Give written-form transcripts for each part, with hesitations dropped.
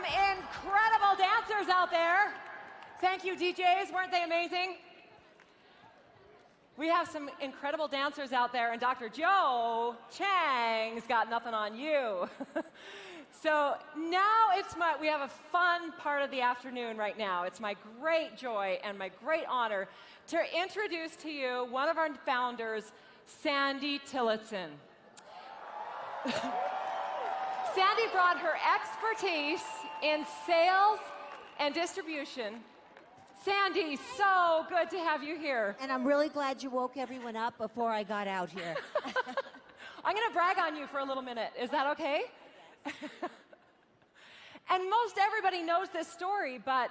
incredible dancers out there. Thank you, DJs. Weren't they amazing? We have some incredible dancers out there, and Dr. Joe Chang's got nothing on you. So now we have a fun part of the afternoon right now. It's my great joy and my great honor to introduce to you one of our founders, Sandie Tillotson. Sandie brought her expertise in sales and distribution. Sandie, so good to have you here. And I'm really glad you woke everyone up before I got out here. I'm going to brag on you for a little minute. Is that okay? And most everybody knows this story, but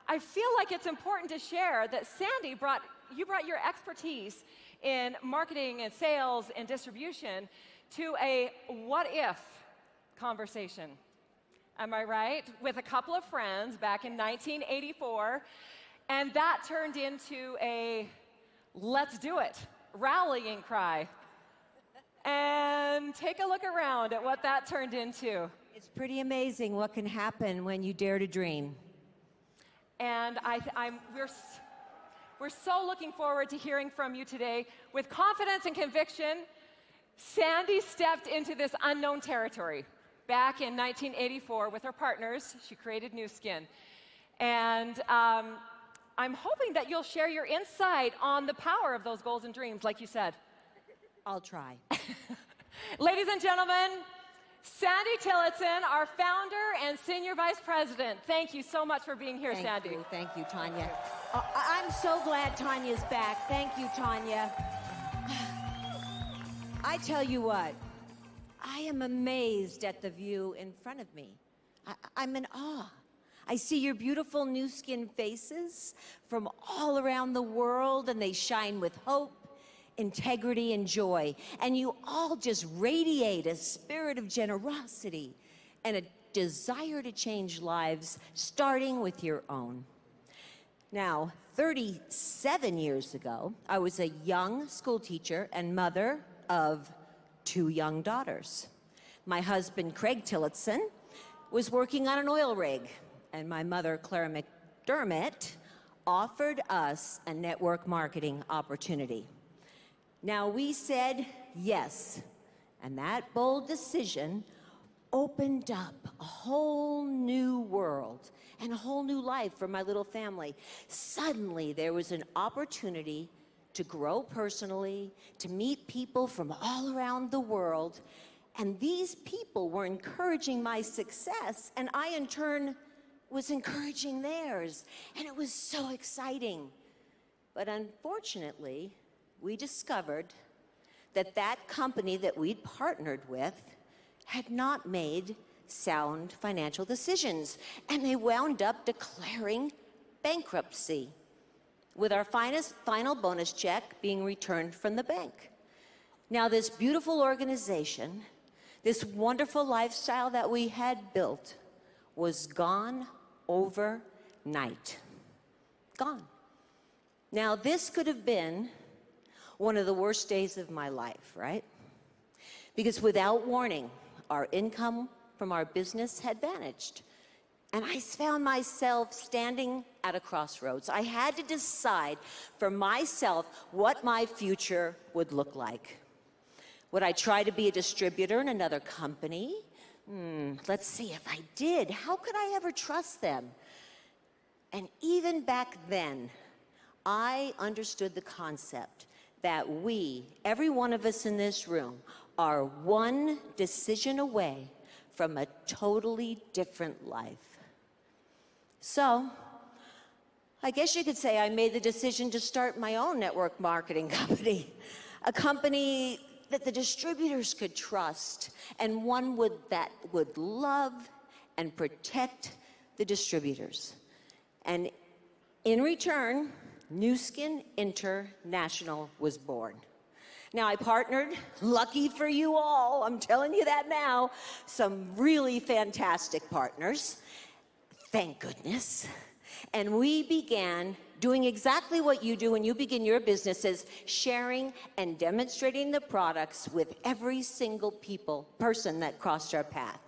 I feel like it's important to share that Sandie brought your expertise in marketing and sales and distribution to a what-if conversation. Am I right? With a couple of friends back in 1984, and that turned into a let's do it rallying cry. And take a look around at what that turned into. It's pretty amazing what can happen when you dare to dream. And we're so looking forward to hearing from you today. With confidence and conviction, Sandie stepped into this unknown territory. Back in 1984 with her partners, she created Nu Skin. And I'm hoping that you'll share your insight on the power of those goals and dreams, like you said. I'll try. Ladies and gentlemen, Sandie Tillotson, our founder and senior vice president. Thank you so much for being here, Sandie. Thank you, Tanya. I'm so glad Tanya's back. Thank you, Tanya. I tell you what, I am amazed at the view in front of me. I'm in awe. I see your beautiful Nu Skin faces from all around the world, and they shine with hope, integrity, and joy. And you all just radiate a spirit of generosity and a desire to change lives, starting with your own. Now, 37 years ago, I was a young school teacher and mother of 2 young daughters. My husband, Craig Tillotson, was working on an oil rig, and my mother, Clara McDermott, offered us a network marketing opportunity. Now, we said yes, and that bold decision opened up a whole new world and a whole new life for my little family. Suddenly, there was an opportunity to grow personally, to meet people from all around the world, and these people were encouraging my success, and I, in turn, was encouraging theirs, and it was so exciting. But unfortunately, we discovered that that company that we'd partnered with had not made sound financial decisions, and they wound up declaring bankruptcy, with our final bonus check being returned from the bank. Now, this beautiful organization, this wonderful lifestyle that we had built, was gone overnight. Gone. Now, this could have been one of the worst days of my life, right? Because without warning, our income from our business had vanished. And I found myself standing at a crossroads. I had to decide for myself what my future would look like. Would I try to be a distributor in another company? Let's see, if I did, how could I ever trust them? And even back then, I understood the concept that we, every one of us in this room, are one decision away from a totally different life. So, I guess you could say I made the decision to start my own network marketing company, a company that the distributors could trust, and one that would love and protect the distributors. And in return, Nu Skin International was born. Now, I partnered, lucky for you all, I'm telling you that now, some really fantastic partners, thank goodness. And we began doing exactly what you do when you begin your businesses, sharing and demonstrating the products with every single person that crossed our path.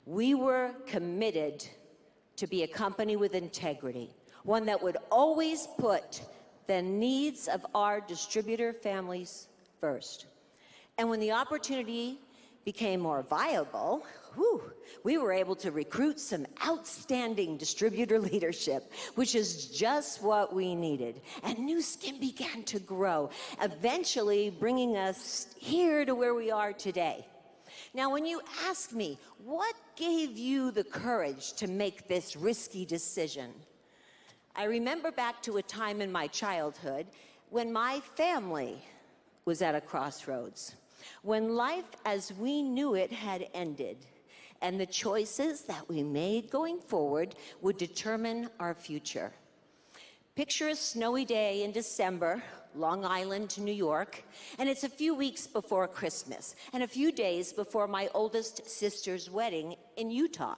We were committed to be a company with integrity, one that would always put the needs of our distributor families first. And when the opportunity became more viable, we were able to recruit some outstanding distributor leadership, which is just what we needed. And Nu Skin began to grow, eventually bringing us here to where we are today. Now, when you ask me, what gave you the courage to make this risky decision? I remember back to a time in my childhood when my family was at a crossroads, when life as we knew it had ended, and the choices that we made going forward would determine our future. Picture a snowy day in December, Long Island to New York, and it's a few weeks before Christmas and a few days before my oldest sister's wedding in Utah.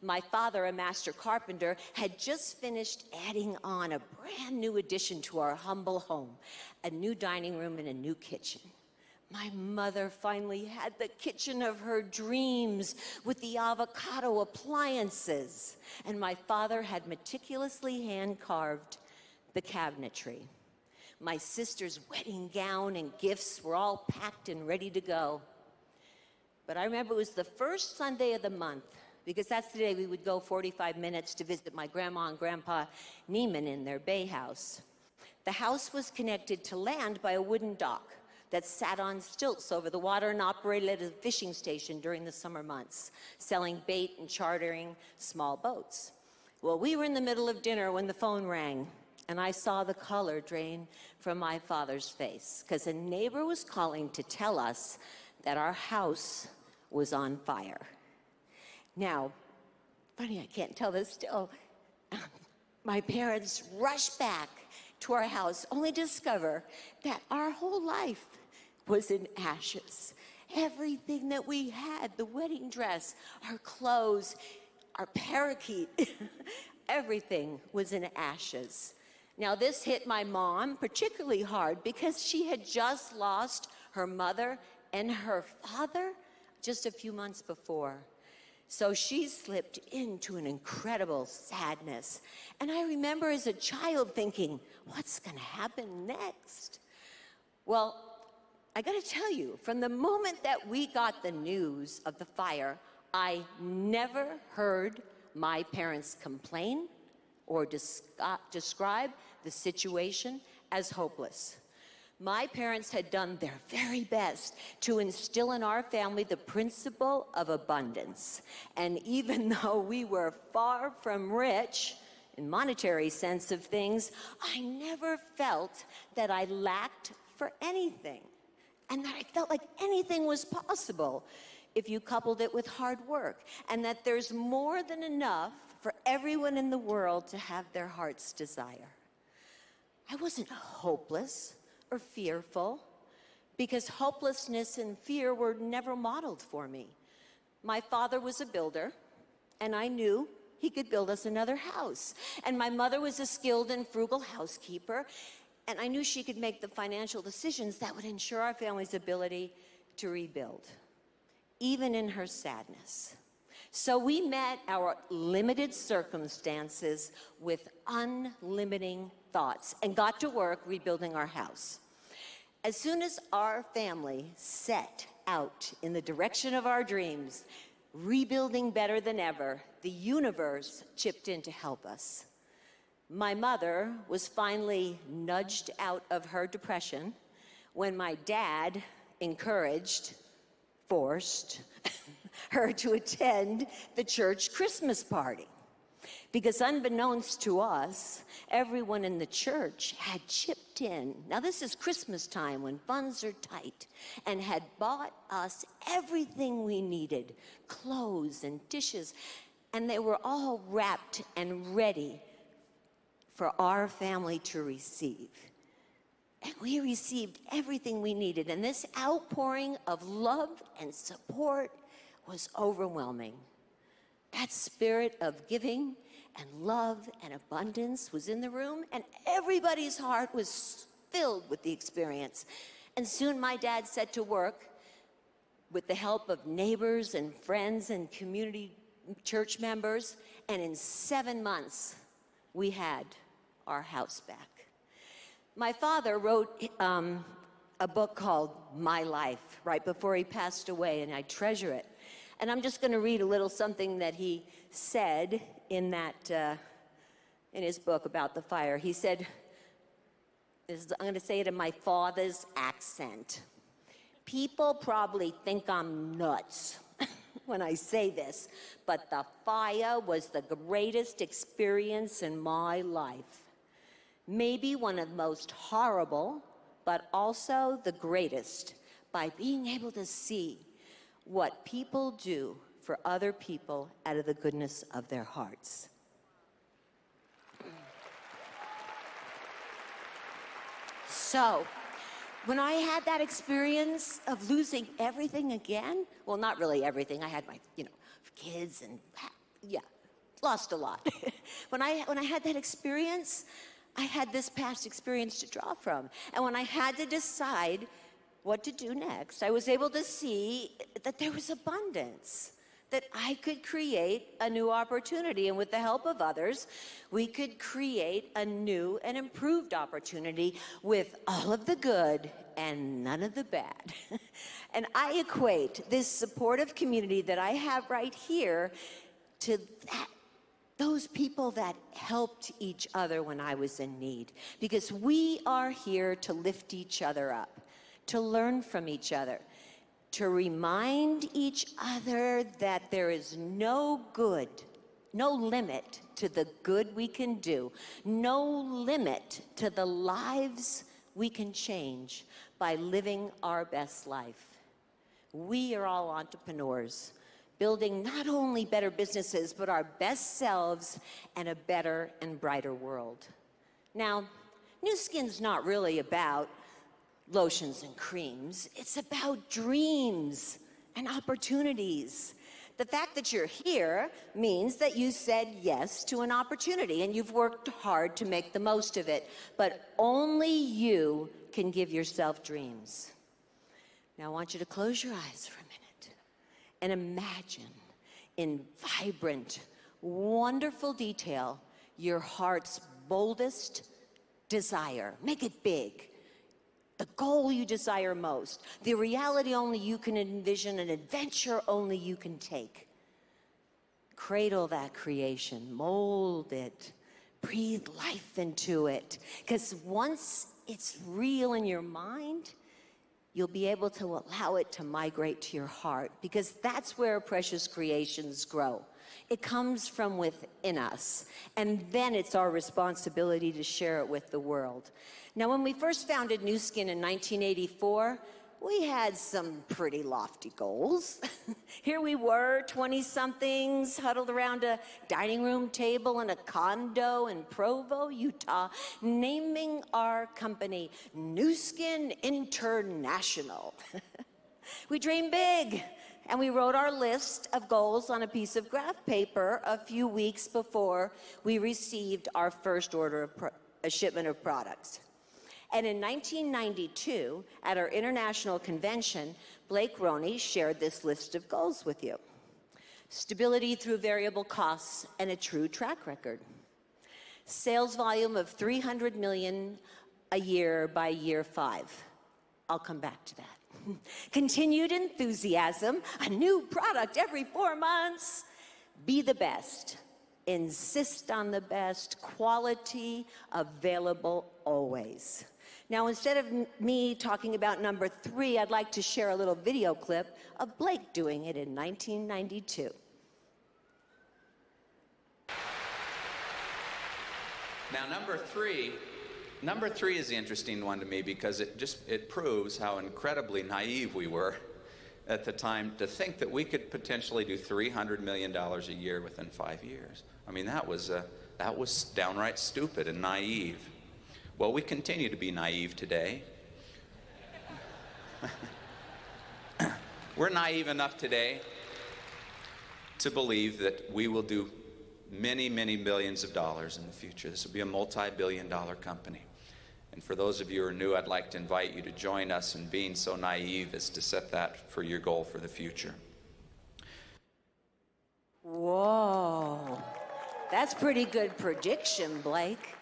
My father, a master carpenter, had just finished adding on a brand new addition to our humble home, a new dining room and a new kitchen. My mother finally had the kitchen of her dreams with the avocado appliances, and my father had meticulously hand-carved the cabinetry. My sister's wedding gown and gifts were all packed and ready to go. But I remember it was the first Sunday of the month, because that's the day we would go 45 minutes to visit my grandma and grandpa Neiman in their bay house. The house was connected to land by a wooden dock that sat on stilts over the water and operated as a fishing station during the summer months, selling bait and chartering small boats. Well, we were in the middle of dinner when the phone rang, and I saw the color drain from my father's face, because a neighbor was calling to tell us that our house was on fire. Now, funny, I can't tell this still. My parents rushed back to our house, only to discover that our whole life was in ashes. Everything that we had, the wedding dress, our clothes, our parakeet, everything was in ashes. Now, this hit my mom particularly hard because she had just lost her mother and her father just a few months before. So she slipped into an incredible sadness. And I remember as a child thinking, what's going to happen next? Well, I got to tell you, from the moment that we got the news of the fire, I never heard my parents complain or describe the situation as hopeless. My parents had done their very best to instill in our family the principle of abundance. And even though we were far from rich, in monetary sense of things, I never felt that I lacked for anything. And that I felt like anything was possible if you coupled it with hard work. And that there's more than enough for everyone in the world to have their heart's desire. I wasn't hopeless or fearful, because hopelessness and fear were never modeled for me. My father was a builder, and I knew he could build us another house. And my mother was a skilled and frugal housekeeper, and I knew she could make the financial decisions that would ensure our family's ability to rebuild, even in her sadness. So we met our limited circumstances with unlimiting thoughts and got to work rebuilding our house. As soon as our family set out in the direction of our dreams, rebuilding better than ever, the universe chipped in to help us. My mother was finally nudged out of her depression when my dad encouraged, forced her to attend the church Christmas party. Because unbeknownst to us, everyone in the church had chipped in. Now, this is Christmas time when funds are tight, and had bought us everything we needed, clothes and dishes, and they were all wrapped and ready for our family to receive. And we received everything we needed, and this outpouring of love and support was overwhelming. That spirit of giving and love and abundance was in the room, and everybody's heart was filled with the experience. And soon my dad set to work with the help of neighbors and friends and community church members, and in 7 months, we had our house back. My father wrote a book called My Life right before he passed away, and I treasure it. And I'm just going to read a little something that he said in his book about the fire. He said, I'm going to say it in my father's accent. People probably think I'm nuts when I say this, but the fire was the greatest experience in my life. Maybe one of the most horrible, but also the greatest, by being able to see what people do for other people out of the goodness of their hearts. So, when I had that experience of losing everything again, well, not really everything. I had my, kids and, lost a lot. When I had that experience, I had this past experience to draw from. And when I had to decide what to do next, I was able to see that there was abundance, that I could create a new opportunity. And with the help of others, we could create a new and improved opportunity with all of the good and none of the bad. And I equate this supportive community that I have right here to those people that helped each other when I was in need. Because we are here to lift each other up, to learn from each other, to remind each other that there is no limit to the good we can do, no limit to the lives we can change by living our best life. We are all entrepreneurs, building not only better businesses, but our best selves and a better and brighter world. Now, Nu Skin's not really about lotions and creams. It's about dreams and opportunities. The fact that you're here means that you said yes to an opportunity and you've worked hard to make the most of it. But only you can give yourself dreams. Now I want you to close your eyes for a minute and imagine in vibrant, wonderful detail your heart's boldest desire. Make it big. The goal you desire most, the reality only you can envision, an adventure only you can take. Cradle that creation, mold it, breathe life into it. Because once it's real in your mind, you'll be able to allow it to migrate to your heart, because that's where precious creations grow. It comes from within us, and then it's our responsibility to share it with the world. Now, when we first founded Nu Skin in 1984, we had some pretty lofty goals. Here we were, 20-somethings, huddled around a dining room table in a condo in Provo, Utah, naming our company Nu Skin International. We dreamed big, and we wrote our list of goals on a piece of graph paper a few weeks before we received our first order of a shipment of products. And in 1992, at our international convention, Blake Roney shared this list of goals with you. Stability through variable costs and a true track record. Sales volume of 300 million a year by year 5. I'll come back to that. Continued enthusiasm, a new product every 4 months. Be the best. Insist on the best. Quality available always. Now, instead of me talking about number 3, I'd like to share a little video clip of Blake doing it in 1992. Now, number three is the interesting one to me, because it proves how incredibly naive we were at the time to think that we could potentially do $300 million a year within 5 years. I mean, that was downright stupid and naive. Well, we continue to be naive today. We're naive enough today to believe that we will do many, many billions of dollars in the future. This will be a multi-billion-dollar company. And for those of you who are new, I'd like to invite you to join us in being so naive as to set that for your goal for the future. Whoa. That's pretty good prediction, Blake.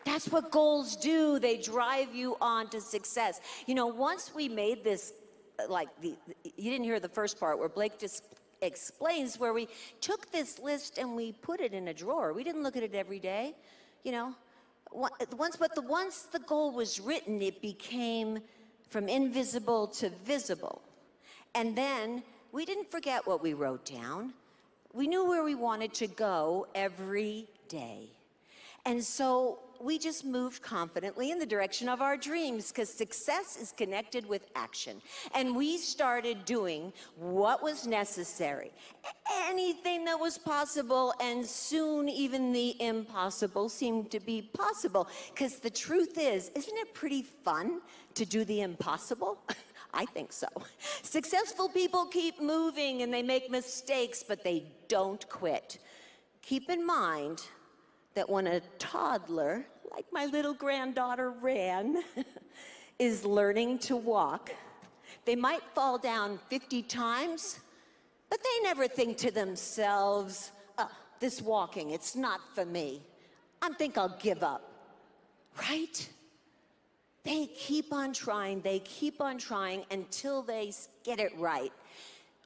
That's what goals do. They drive you on to success. You know, once we made this, you didn't hear the first part where Blake just explains where we took this list and we put it in a drawer. We didn't look at it every day, you know. Once the goal was written, it became from invisible to visible. And then we didn't forget what we wrote down. We knew where we wanted to go every day. And so we just moved confidently in the direction of our dreams, because success is connected with action. And we started doing what was necessary, anything that was possible, and soon even the impossible seemed to be possible. Because the truth is, isn't it pretty fun to do the impossible? I think so. Successful people keep moving and they make mistakes, but they don't quit. Keep in mind that when a toddler, like my little granddaughter Ran, is learning to walk, they might fall down 50 times, but they never think to themselves, this walking, it's not for me. I think I'll give up, right? They keep on trying until they get it right.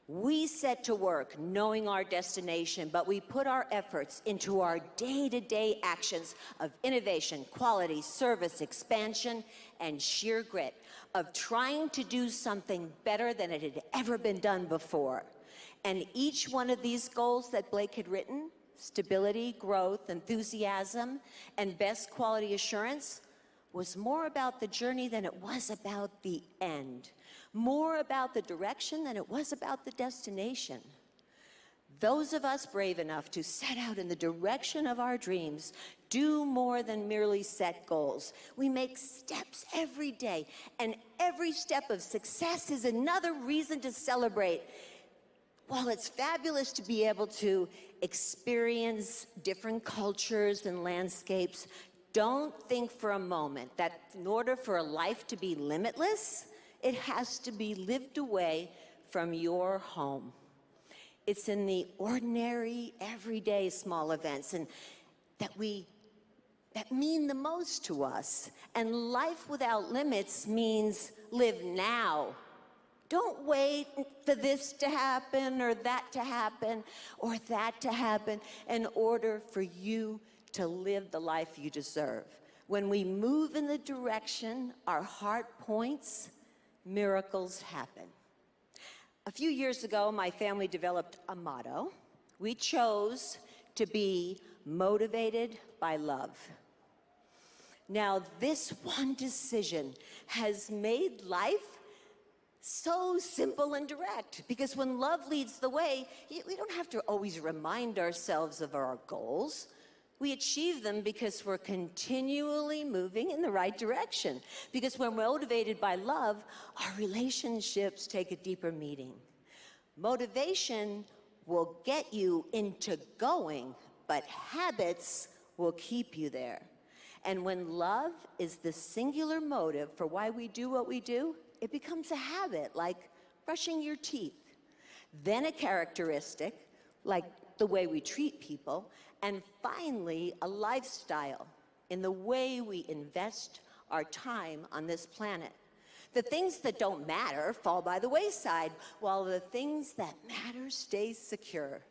We set to work knowing our destination, but we put our efforts into our day-to-day actions of innovation, quality, service, expansion, and sheer grit of trying to do something better than it had ever been done before. And each one of these goals that Blake had written, stability, growth, enthusiasm, and best quality assurance, was more about the journey than it was about the end. More about the direction than it was about the destination. Those of us brave enough to set out in the direction of our dreams do more than merely set goals. We make steps every day, and every step of success is another reason to celebrate. While it's fabulous to be able to experience different cultures and landscapes, don't think for a moment that in order for a life to be limitless, it has to be lived away from your home. It's in the ordinary, everyday small events and that mean the most to us. And life without limits means live now. Don't wait for this to happen or that to happen or that to happen in order for you to live the life you deserve. When we move in the direction our heart points, miracles happen. A few years ago, my family developed a motto. We chose to be motivated by love. Now, this one decision has made life so simple and direct, because when love leads the way, we don't have to always remind ourselves of our goals. We achieve them because we're continually moving in the right direction. Because when we're motivated by love, our relationships take a deeper meaning. Motivation will get you into going, but habits will keep you there. And when love is the singular motive for why we do what we do, it becomes a habit, like brushing your teeth. Then a characteristic, like the way we treat people, and finally, a lifestyle in the way we invest our time on this planet. The things that don't matter fall by the wayside, while the things that matter stay secure.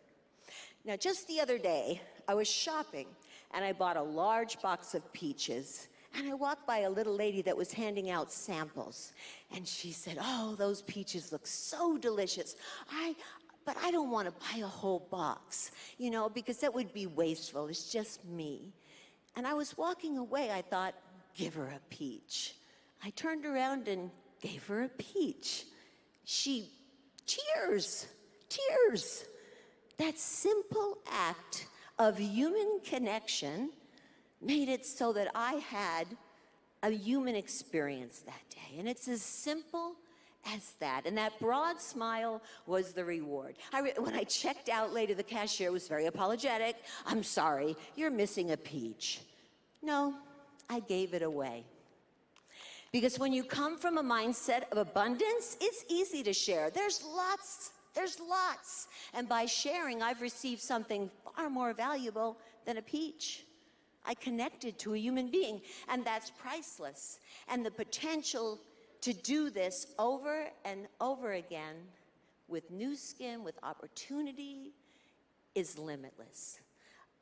Now, just the other day, I was shopping, and I bought a large box of peaches, and I walked by a little lady that was handing out samples, and she said, "Oh, those peaches look so delicious. But I don't want to buy a whole box, you know, because that would be wasteful. It's just me." And I was walking away. I thought, give her a peach. I turned around and gave her a peach. She, tears. That simple act of human connection made it so that I had a human experience that day. And it's as simple as that. And that broad smile was the reward. When I checked out later, the cashier was very apologetic. "I'm sorry, you're missing a peach." No, I gave it away. Because when you come from a mindset of abundance, it's easy to share. There's lots There's lots. And by sharing, I've received something far more valuable than a peach. I connected to a human being, and that's priceless. And the potential to do this over and over again with new skin, with opportunity, is limitless.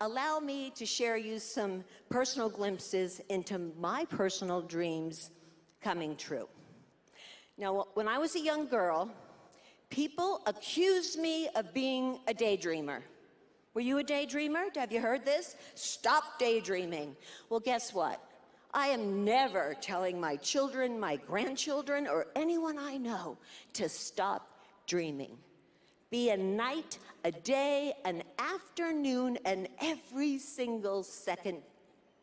Allow me to share you some personal glimpses into my personal dreams coming true. Now, when I was a young girl, people accused me of being a daydreamer. Were you a daydreamer? Have you heard this? Stop daydreaming. Well, guess what? I am never telling my children, my grandchildren, or anyone I know to stop dreaming. Be a night, a day, an afternoon, and every single second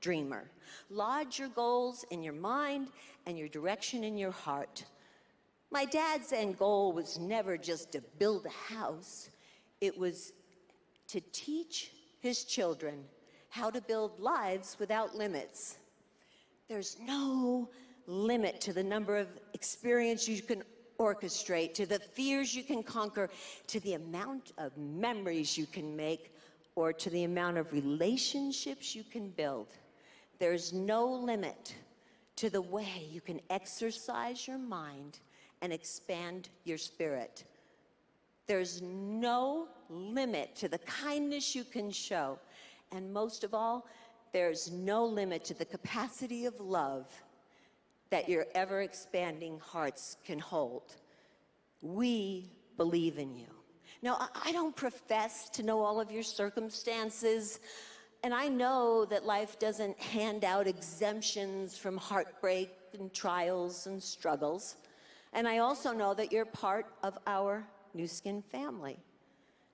dreamer. Lodge your goals in your mind and your direction in your heart. My dad's end goal was never just to build a house. It was to teach his children how to build lives without limits. There's no limit to the number of experiences you can orchestrate, to the fears you can conquer, to the amount of memories you can make, or to the amount of relationships you can build. There's no limit to the way you can exercise your mind and expand your spirit. There's no limit to the kindness you can show. And most of all, there's no limit to the capacity of love that your ever-expanding hearts can hold. We believe in you. Now, I don't profess to know all of your circumstances, and I know that life doesn't hand out exemptions from heartbreak and trials and struggles. And I also know that you're part of our Nu Skin family.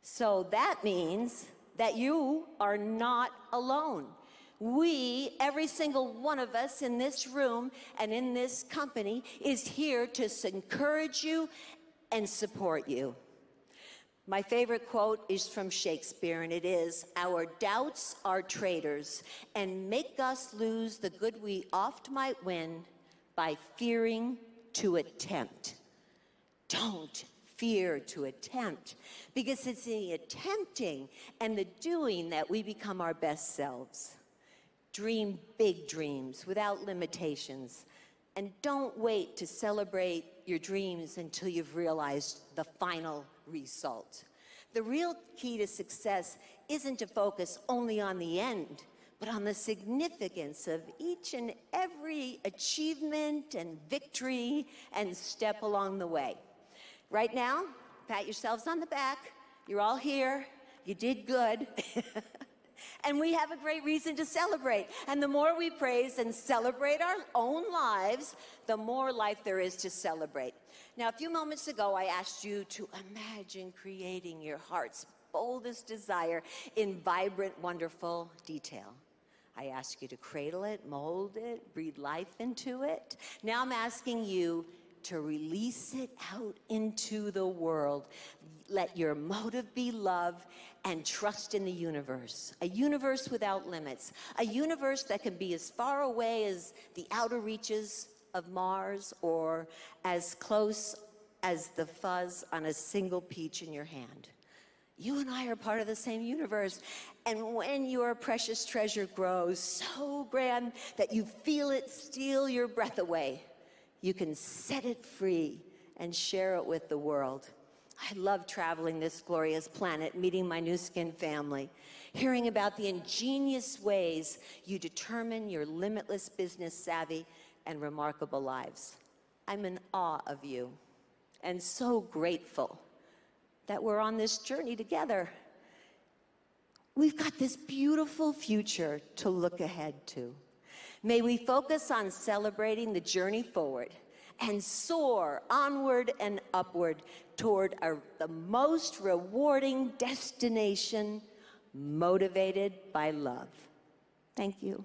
So that means that you are not alone. We, every single one of us in this room and in this company, is here to encourage you and support you. My favorite quote is from Shakespeare, and it is, "Our doubts are traitors, and make us lose the good we oft might win by fearing to attempt." Don't fear to attempt, because it's the attempting and the doing that we become our best selves. Dream big dreams without limitations, and don't wait to celebrate your dreams until you've realized the final result. The real key to success isn't to focus only on the end, but on the significance of each and every achievement and victory and step along the way. Right now, pat yourselves on the back. You're all here. You did good. And we have a great reason to celebrate. And the more we praise and celebrate our own lives, the more life there is to celebrate. Now, a few moments ago, I asked you to imagine creating your heart's boldest desire in vibrant, wonderful detail. I asked you to cradle it, mold it, breathe life into it. Now I'm asking you to release it out into the world. Let your motive be love and trust in the universe. A universe without limits. A universe that can be as far away as the outer reaches of Mars or as close as the fuzz on a single peach in your hand. You and I are part of the same universe. And when your precious treasure grows so grand that you feel it steal your breath away, you can set it free and share it with the world. I love traveling this glorious planet, meeting my Nu Skin family, hearing about the ingenious ways you determine your limitless business savvy and remarkable lives. I'm in awe of you and so grateful that we're on this journey together. We've got this beautiful future to look ahead to. May we focus on celebrating the journey forward and soar onward and upward toward the most rewarding destination, motivated by love. Thank you.